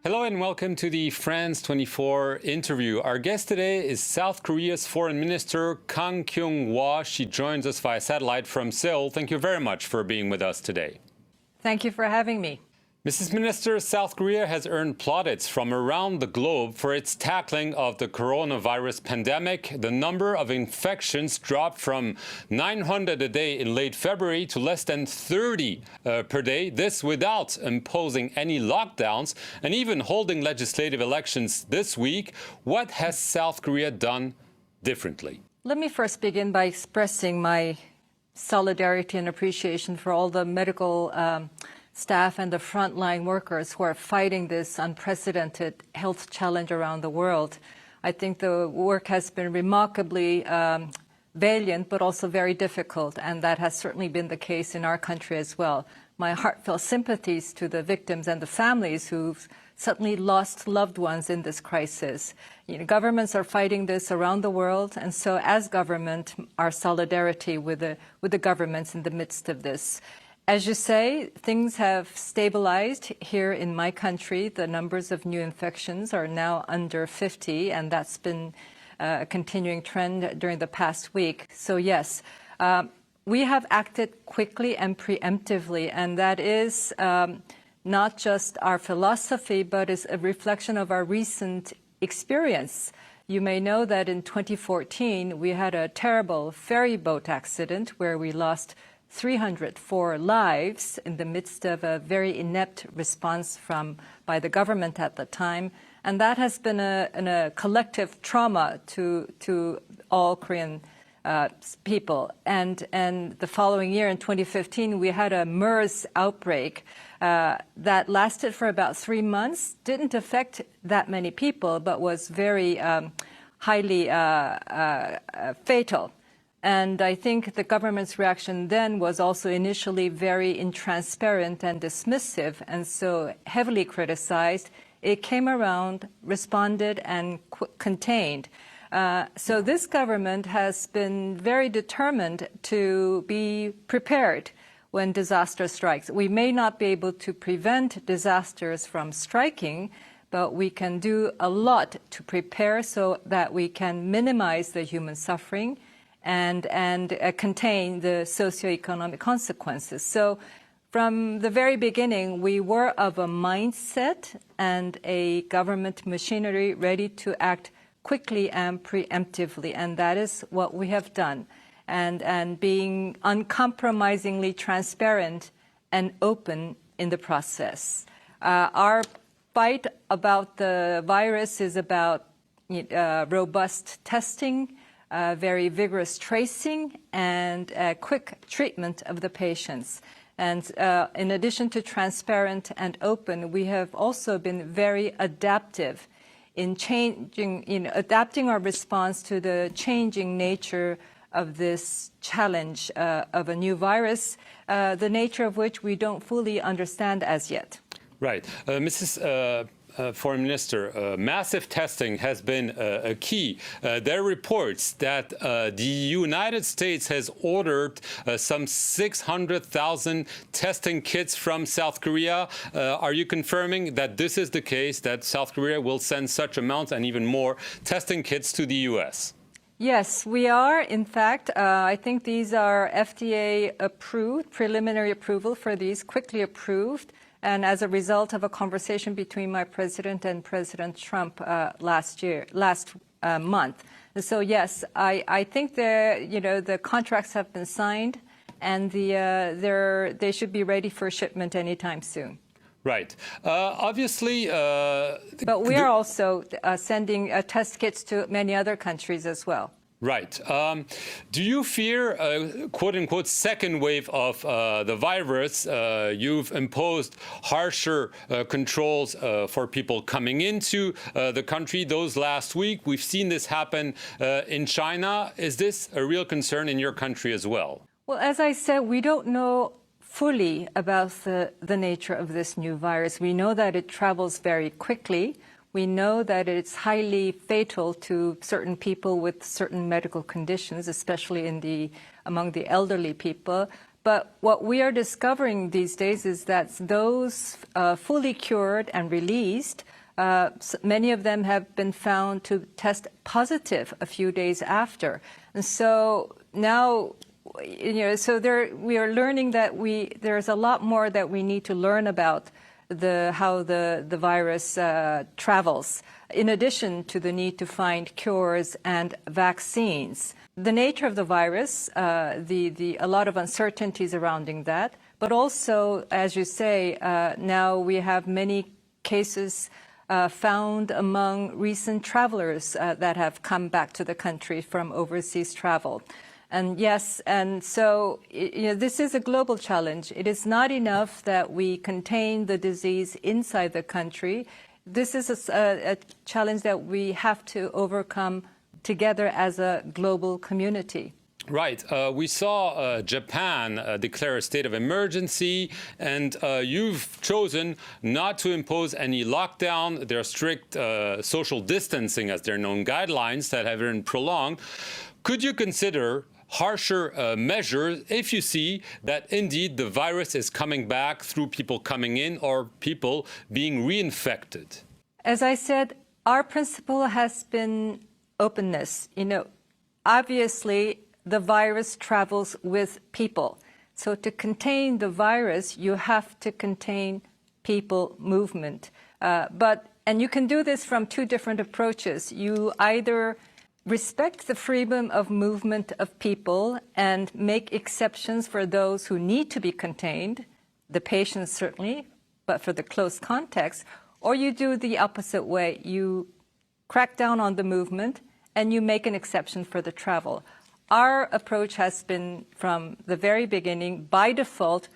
Hello and welcome to the France24 interview. Our guest today is South Korea's Foreign Minister Kang Kyung-hwa. She joins us via satellite from Seoul. Thank you very much for being with us today. Thank you for having me. Mrs. Minister, South Korea has earned plaudits from around the globe for its tackling of the coronavirus pandemic. The number of infections dropped from 900 a day in late February to less than 30 per day. This without imposing any lockdowns and even holding legislative elections this week. What has South Korea done differently? Let me first begin by expressing my solidarity and appreciation for all the medical staff and the frontline workers who are fighting this unprecedented health challenge around the world. I think the work has been remarkably valiant, but also very difficult, and that has certainly been the case in our country as well. My heartfelt sympathies to the victims and the families who've suddenly lost loved ones in this crisis. Governments are fighting this around the world, and so as government, our solidarity with the governments in the midst of this. As you say, things have stabilized here in my country. The numbers of new infections are now under 50, and that's been a continuing trend during the past week. So yes, we have acted quickly and preemptively, and that is not just our philosophy, but is a reflection of our recent experience. You may know that in 2014, we had a terrible ferry boat accident where we lost 304 lives in the midst of a very inept response by the government at the time. And that has been a collective trauma to all Korean people. And the following year, in 2015, we had a MERS outbreak that lasted for about 3 months, didn't affect that many people, but was very highly fatal. And I think the government's reaction then was also initially very intransparent and dismissive, and so heavily criticized. It came around, responded, and contained. So this government has been very determined to be prepared when disaster strikes. We may not be able to prevent disasters from striking, but we can do a lot to prepare so that we can minimize the human suffering and contain the socioeconomic consequences. So from the very beginning, we were of a mindset and a government machinery ready to act quickly and preemptively, and that is what we have done. And being uncompromisingly transparent and open in the process. Our fight about the virus is about robust testing, very vigorous tracing, and quick treatment of the patients. And in addition to transparent and open, we have also been very adaptive in adapting our response to the changing nature of this challenge of a new virus, the nature of which we don't fully understand as yet. Right. Mrs. Foreign Minister, massive testing has been a key. There are reports that the United States has ordered some 600,000 testing kits from South Korea. Are you confirming that this is the case, that South Korea will send such amounts and even more testing kits to the U.S.? Yes, we are. In fact, I think these are FDA approved, preliminary approval for these, quickly approved. And as a result of a conversation between my president and President Trump last month. So yes, I think the contracts have been signed, and they should be ready for shipment anytime soon. Right. Obviously, but we are also sending test kits to many other countries as well. Right. Do you fear a quote-unquote second wave of the virus? You've imposed harsher controls for people coming into the country those last week. We've seen this happen in China. Is this a real concern in your country as well? Well, as I said, we don't know fully about the nature of this new virus. We know that it travels very quickly. We know that it's highly fatal to certain people with certain medical conditions, especially among the elderly people. But what we are discovering these days is that those fully cured and released, many of them have been found to test positive a few days after. And so now, we are learning that there's a lot more that we need to learn about how the virus travels, in addition to the need to find cures and vaccines. The nature of the virus, a lot of uncertainties surrounding that, but also, as you say, now we have many cases found among recent travelers that have come back to the country from overseas travel. And yes, and so this is a global challenge. It is not enough that we contain the disease inside the country. This is a challenge that we have to overcome together as a global community. Right. We saw Japan declare a state of emergency, and you've chosen not to impose any lockdown. There are strict social distancing, as they're known, guidelines that have been prolonged. Could you consider harsher measures if you see that indeed the virus is coming back through people coming in or people being reinfected? As I said, our principle has been openness. Obviously, the virus travels with people. So to contain the virus, you have to contain people movement. And you can do this from two different approaches. You either respect the freedom of movement of people and make exceptions for those who need to be contained, the patients certainly, but for the close context, or you do the opposite way. You crack down on the movement and you make an exception for the travel. Our approach has been from the very beginning, by default,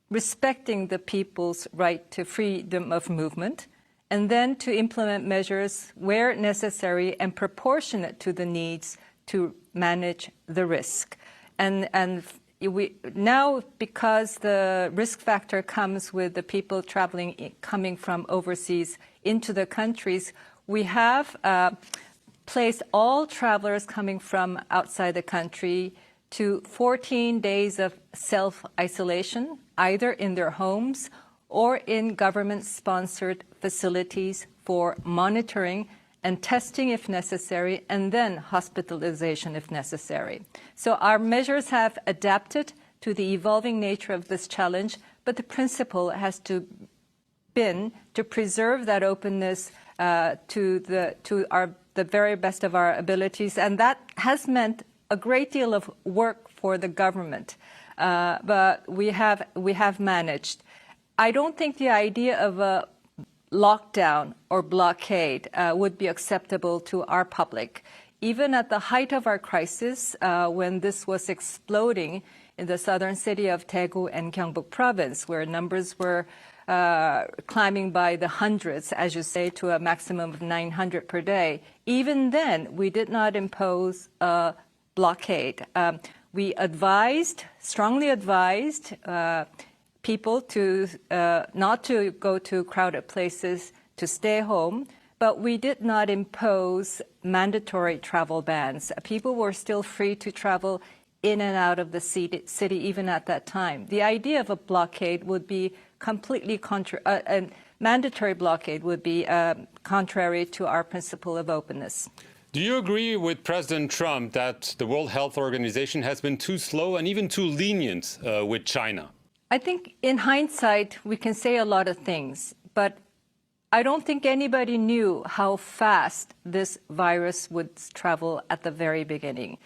respecting the people's right to freedom of movement, and then to implement measures where necessary and proportionate to the needs to manage the risk. And now, because the risk factor comes with the people coming from overseas into the countries, we have placed all travelers coming from outside the country to 14 days of self-isolation, either in their homes or in government-sponsored facilities for monitoring and testing if necessary, and then hospitalization if necessary. So our measures have adapted to the evolving nature of this challenge, but the principle has been to preserve that openness to the very best of our abilities, and that has meant a great deal of work for the government. But we have managed. I don't think the idea of a lockdown or blockade would be acceptable to our public. Even at the height of our crisis, when this was exploding in the southern city of Daegu and Gyeongbuk province, where numbers were climbing by the hundreds, as you say, to a maximum of 900 per day, even then we did not impose a blockade. We strongly advised people to not to go to crowded places, to stay home, but we did not impose mandatory travel bans. People were still free to travel in and out of the city even at that time. The idea of a blockade would be completely a mandatory blockade would be contrary to our principle of openness. Do you agree with President Trump that the World Health Organization has been too slow and even too lenient with China? I think in hindsight, we can say a lot of things, but I don't think anybody knew how fast this virus would travel at the very beginning.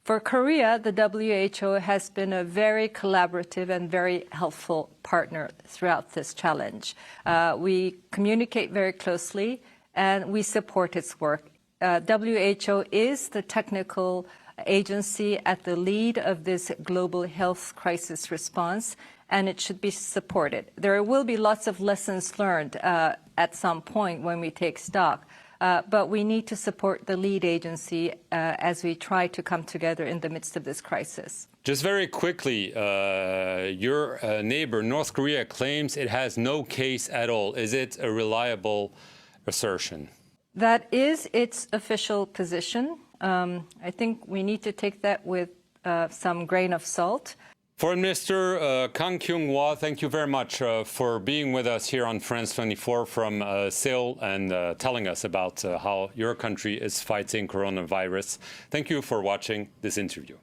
For Korea, the WHO has been a very collaborative and very helpful partner throughout this challenge. We communicate very closely and we support its work. WHO is the technical agency at the lead of this global health crisis response, and it should be supported. There will be lots of lessons learned at some point when we take stock. But we need to support the lead agency as we try to come together in the midst of this crisis. Just very quickly, your neighbor, North Korea, claims it has no case at all. Is it a reliable assertion? That is its official position. I think we need to take that with some grain of salt. Foreign Minister Kang Kyung-hwa, thank you very much for being with us here on France24 from Seoul and telling us about how your country is fighting coronavirus. Thank you for watching this interview.